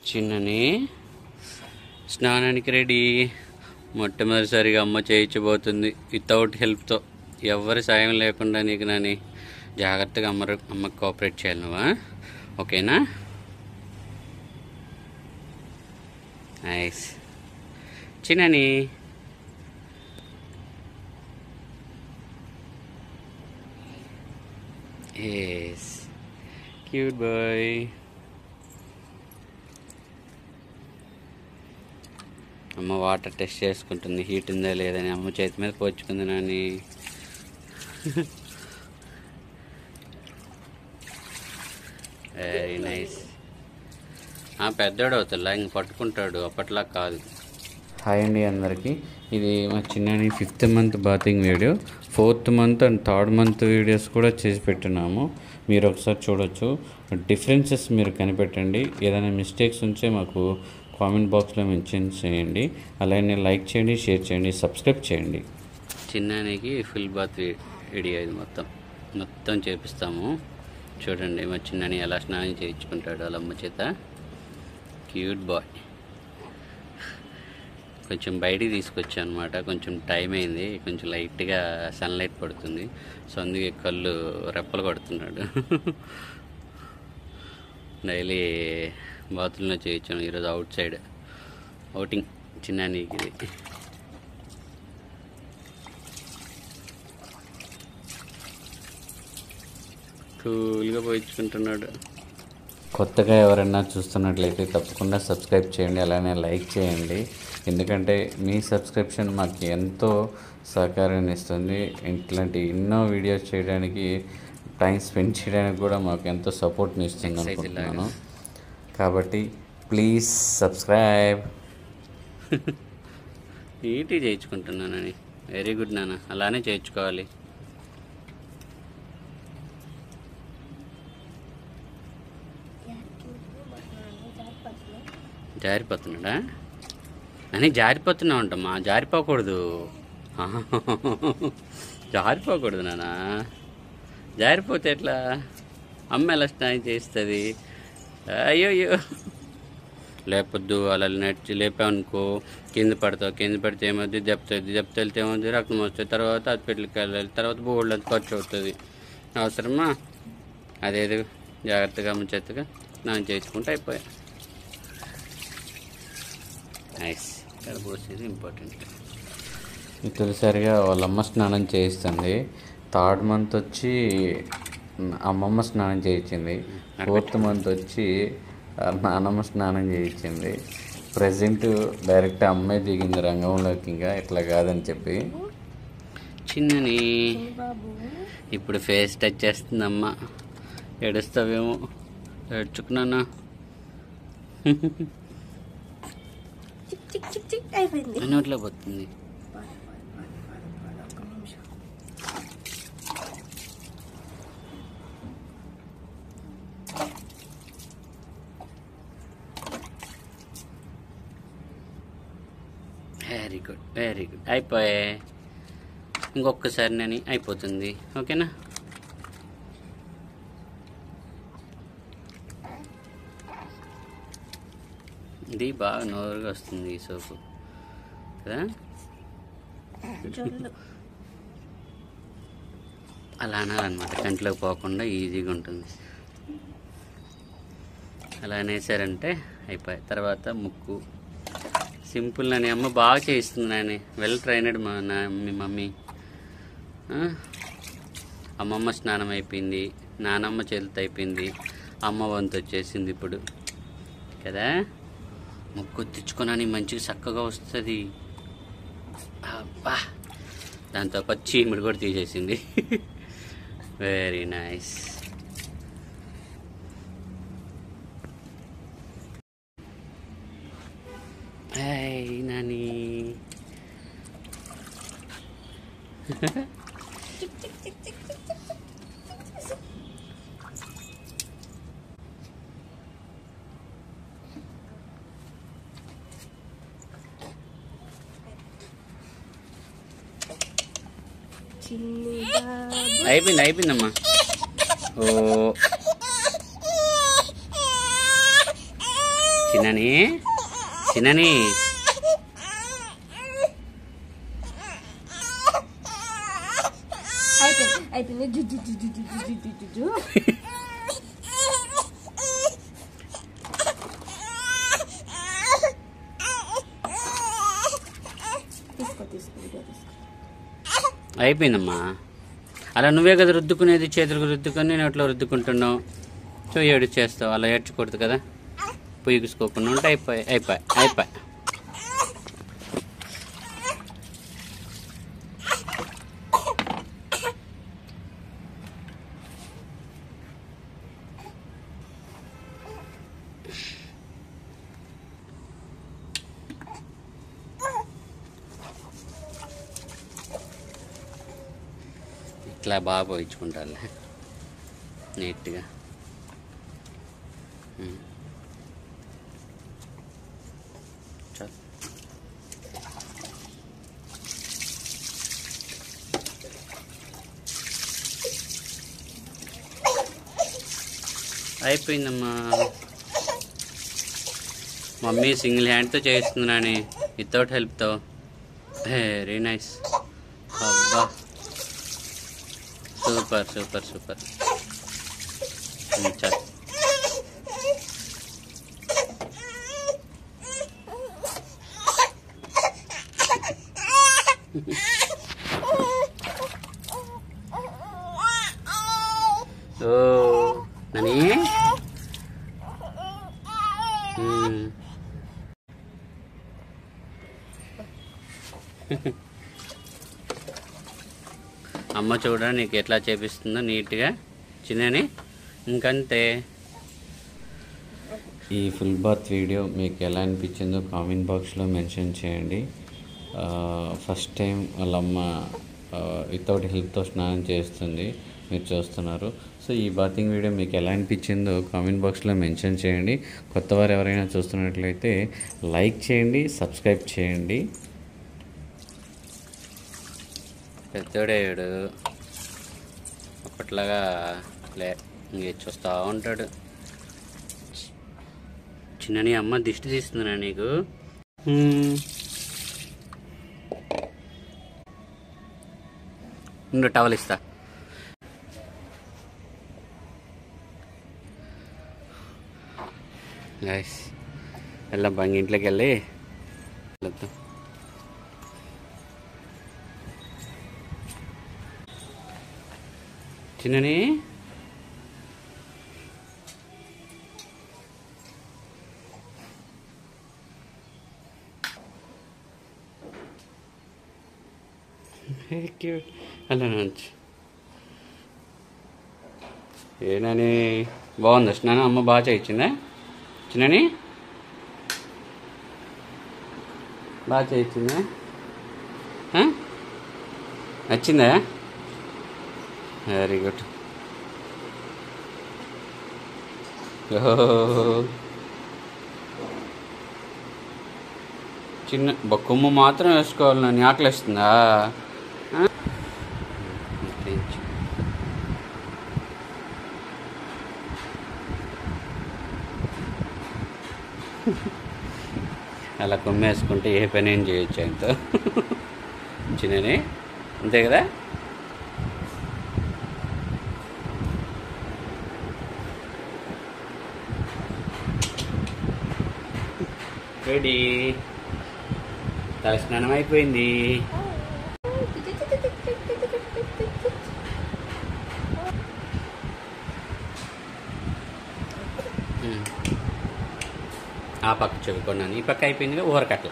చిన్నని స్నానానికి రెడీ. మొట్టమొదటిసారిగా అమ్మ చేయించబోతుంది వితౌట్ హెల్ప్తో, ఎవరి సాయం లేకుండా. నీకు నాని జాగ్రత్తగా అమ్మకి కోఆపరేట్ చేయాలి నువ్వా, ఓకేనా? నైస్. చిన్నని ఎస్, క్యూట్ బాయ్. అమ్మ వాటర్ టెస్ట్ చేసుకుంటుంది, హీట్ ఉందా లేదని. అమ్మ చేతి మీద పోర్చుకుంది నాని. Very nice. పెద్దోడు అవుతుందా, ఇంక పట్టుకుంటాడు, అప్పట్లా కాదు. హాయ్ అండి అందరికీ. ఇది మా చిన్నని 5th month bathing video, 4th month and 3rd month videos కూడా చేసి పెట్టినాము. మీరు ఒకసారి చూడొచ్చు. డిఫరెన్సెస్ మీరు కనిపెట్టండి. ఏదైనా మిస్టేక్స్ ఉంటే మాకు కామెంట్ బాక్స్లో మెన్షన్ చేయండి. అలాగే లైక్ చేయండి, షేర్ చేయండి, సబ్స్క్రైబ్ చేయండి. చిన్నానికి ఫుల్ బాత్ వీడియో ఇది మొత్తం చేపిస్తాము. చూడండి మా చిన్నని ఎలా స్నానం చేయించుకుంటాడు వాళ్ళ అమ్మ చేత. Cute boy. కొంచెం బయటికి తీసుకొచ్చాను అనమాట, కొంచెం టైం అయింది, కొంచెం లైట్గా సన్లైట్ పడుతుంది, సో అందుకే కళ్ళు రెప్పలు కొడుతున్నాడు. డైలీ బాత్రూంలో చేయించాను, ఈరోజు అవుట్ సైడ్ అవుటింగ్ చిన్నానికి. ఇది కూల్గా పోయించుకుంటున్నాడు. కొత్తగా ఎవరైనా చూస్తున్నట్లయితే తప్పకుండా సబ్స్క్రైబ్ చేయండి, అలానే లైక్ చేయండి. ఎందుకంటే మీ సబ్స్క్రిప్షన్ మాకు ఎంతో సహకారాన్ని ఇస్తుంది. ఇట్లాంటి ఎన్నో వీడియోస్ చేయడానికి, టైం స్పెండ్ చేయడానికి కూడా మాకు ఎంతో సపోర్ట్ని ఇస్తుంది అనుకుంటున్నాను. కాబట్టి ప్లీజ్ సబ్స్క్రైబ్. నీట్గా చేయించుకుంటున్నానని. వెరీ గుడ్ నాన్న, అలానే చేయించుకోవాలి. జారిపోతున్నాడా అని? జారిపోతున్నా ఉంటామ్మా, జారిపోకూడదు, జారిపోకూడదు నాన్న. జారిపోతే ఎట్లా? అమ్మ ఎలా స్నానం చేస్తుంది? అయ్యో లేపొద్దు. అలా లేపామనుకో కింద పడతావు, కింద పడితే ఏమవుతుంది? దెబ్బ వెళ్తే ఏమవుతుంది? రక్తం వస్తుంది, తర్వాత హాస్పిటల్కి వెళ్ళాలి, తర్వాత బోర్డు అంత ఖర్చు అవుతుంది. అవసరమా? అదేదో జాగ్రత్తగా అమ్మ చేతగా స్నానం చేయించుకుంటే అయిపోయా. నైస్. పోసేది ఇంపార్టెంట్. తొలిసారిగా వాళ్ళమ్మ స్నానం చేయిస్తుంది. 3rd మంత్ వచ్చి అమ్మమ్మ స్నానం చేయించింది. 4th మంత్ వచ్చి నానమ్మ స్నానం చేయించింది. ప్రజెంట్ డైరెక్ట్ అమ్మాయి దిగింది రంగంలోకి, ఇంకా ఇట్లా కాదని చెప్పి. చిన్నని ఇప్పుడు ఫేస్ టచ్ చేస్తుంది అమ్మ. ఏడుస్తావేమో, ఏడ్చుకున్నానా? నోట్లో పోతుంది. Very good, very good. అయిపోయాయి. ఇంకొకసారి నేను అయిపోతుంది, ఓకేనా? ఇది బాగా నోరుగా వస్తుంది ఈ సోపు కదా. అలా అనాలన్నమాట, కంట్లోకి పోకుండా ఈజీగా ఉంటుంది. అలా అనేసారంటే అయిపోయి. తర్వాత ముక్కు సింపుల్. అని అమ్మ బాగా చేయిస్తుంది నాని, వెల్ ట్రైనడ్ మీ మమ్మీ. అమ్మమ్మ స్నానం అయిపోయింది, నానమ్మ చేతులతో అయిపోయింది, అమ్మ వంతు వచ్చేసింది ఇప్పుడు కదా. ముక్కు తెచ్చుకొని మంచిగా చక్కగా వస్తుంది. అబ్బా, దాంతో చీమిడి కూడా తీసేసింది. Very nice. హాయ్ నాని. అయిపోయిందమ్మా. ఓ చిన్నని చిన్నని అయిపోయింది. జుజు జుజు జుజు జుజు అయిపోయిందమ్మా. అలా నువ్వే కదా రుద్దుకునేది, చేతులకు రుద్దుకొని నోట్లో రుద్దుకుంటున్నావు. సో ఏడు చేస్తావు, అలా ఏడ్చకూడదు కదా. పొయ్యిసుకోకుండా ఉంటే అయిపోయి. ఇట్లా బాగా పోయించుకుంటారులే నీట్గా. చాలు. అయిపోయిందమ్మా. మమ్మీ సింగిల్ హ్యాండ్తో చేస్తున్నానని, వితౌట్ హెల్ప్తో. Very nice. అబ్బా సూపర్ సూపర్ సూపర్. చాలు. ఓ నని అమ్మ చూడ నీకు ఎట్లా చేపిస్తుందో నీట్గా చిన్నని. ఇంకంతే. ఈ ఫుల్ బాత్ వీడియో మీకు ఎలా అనిపించిందో కామెంట్ బాక్స్లో మెన్షన్ చేయండి. ఫస్ట్ టైం వాళ్ళమ్మ వితౌట్ హెల్ప్తో స్నానం చేస్తుంది, మీరు చూస్తున్నారు. సో ఈ బాతింగ్ వీడియో మీకు ఎలా అనిపించిందో కామెంట్ బాక్స్లో మెన్షన్ చేయండి. కొత్తవారు ఎవరైనా చూస్తున్నట్లయితే లైక్ చేయండి, సబ్స్క్రైబ్ చేయండి. పెద్దోడేడు అప్పట్లాగా ఇంక చూస్తూ ఉంటాడు. చిన్నని అమ్మ దిష్టి తీస్తుందా నీకు? ఇంకో టవల్ ఇస్తా. గైస్ వెళ్ళాం బాగా ఇంట్లోకి వెళ్ళి వెళ్తాం. చిన్నని క్యూట్ అలా నుంచి ఏనని బాగుందా స్నానం? అమ్మ బాగా చేయించిందా చిన్నని? బాగా చేయించిందా? నచ్చిందా? Very good. చిన్న బొక్కమ్మ మాత్రం వేసుకోవాలి. నన్ను ఆకలి వేస్తుందా? అలా కొమ్మేసుకుంటే ఏ పని ఏం చేయొచ్చు ఆయనతో. చిన్నని అంతే కదా. రెడీ. తలస్నానం అయిపోయింది. ఆ పక్క చెవి కొన్నాను, ఈ పక్క అయిపోయిందిగా. ఊరకట్ల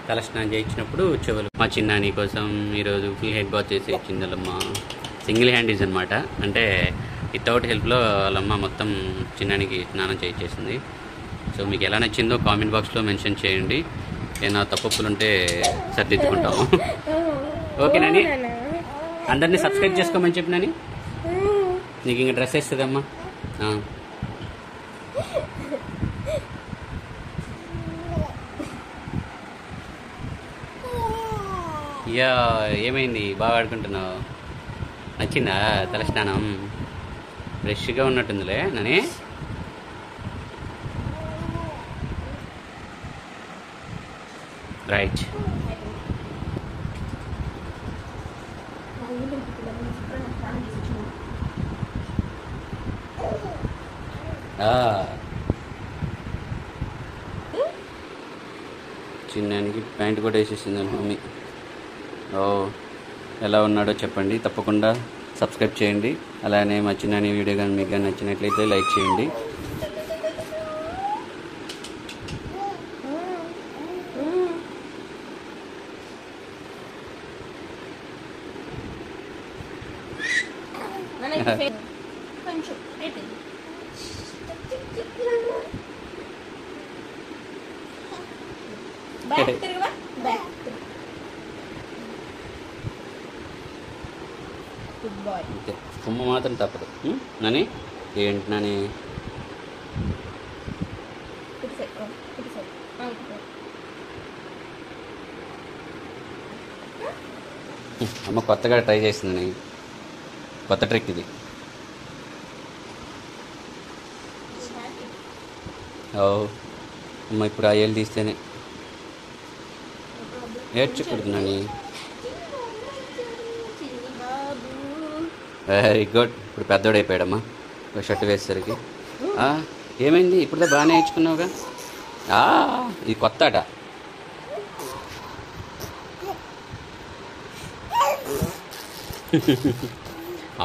తలస్నానం చేయించినప్పుడు చెవులు. మా చిన్నాని కోసం ఈరోజు ఫుల్ హెడ్ బాత్ చేసి ఇచ్చింది వాళ్ళమ్మ. సింగిల్ హ్యాండీస్ అనమాట, అంటే వితౌట్ హెల్ప్లో వాళ్ళమ్మ మొత్తం చిన్నానికి స్నానం చేయించేసింది. సో మీకు ఎలా నచ్చిందో కామెంట్ బాక్స్లో మెన్షన్ చేయండి. ఏమైనా తప్పులు ఉంటే సర్దిద్దుకుంటాము. ఓకేనండి. అందరినీ సబ్స్క్రైబ్ చేసుకోమని చెప్పినని. నీకు ఇంకా డ్రెస్ వేస్తుందమ్మా. యా ఏమైంది? బాగా ఆడుకుంటున్నావు? నచ్చిందా తలస్నానం? ఫ్రెష్గా ఉన్నట్టుందిలే నని. రైట్. చిన్నానికి ప్యాంట్ కూడా వేసేసింది మమ్మీ. ఓ ఎలా ఉన్నాడో చెప్పండి. తప్పకుండా సబ్స్క్రైబ్ చేయండి. అలానే మా చిన్నాని వీడియో కానీ మీకు కానీ నచ్చినట్లయితే లైక్ చేయండి. కొంచెం బ్యాక్ తిరగవా, బ్యాక్ గుడ్ బాయ్. అంతే, కొమ్మ మాత్రం తప్పదు. నని ఏంటి నని అమ్మ కొత్తగా ట్రై చేసిందని, కొత్త ట్రిక్ ఇది. ఓ అమ్మ ఇప్పుడు ఆ ఏళ్ళు తీస్తేనే ఏడ్చకూడదునని. Very good. ఇప్పుడు పెద్దోడైపోయాడమ్మా షర్ట్ వేసేసరికి. ఏమైంది? ఇప్పుడుదా బాగానే నేర్చుకున్నావుగా. ఇది కొత్త ఆట.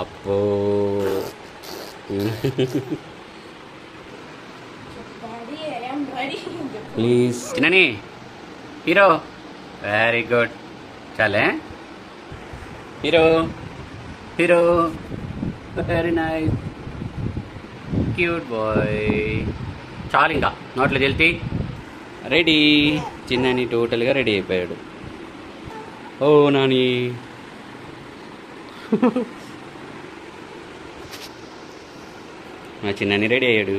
అప్పో ప్లీజ్ చిన్నని హీరో. Very good. చాలే hero, hero. Very nice, cute boy. చాలు, ఇంకా నోట్లో వెళ్తే రెడీ. చిన్నని టోటల్గా రెడీ అయిపోయాడు. ఓ నాని మా చిన్నని రెడీ అయ్యాడు.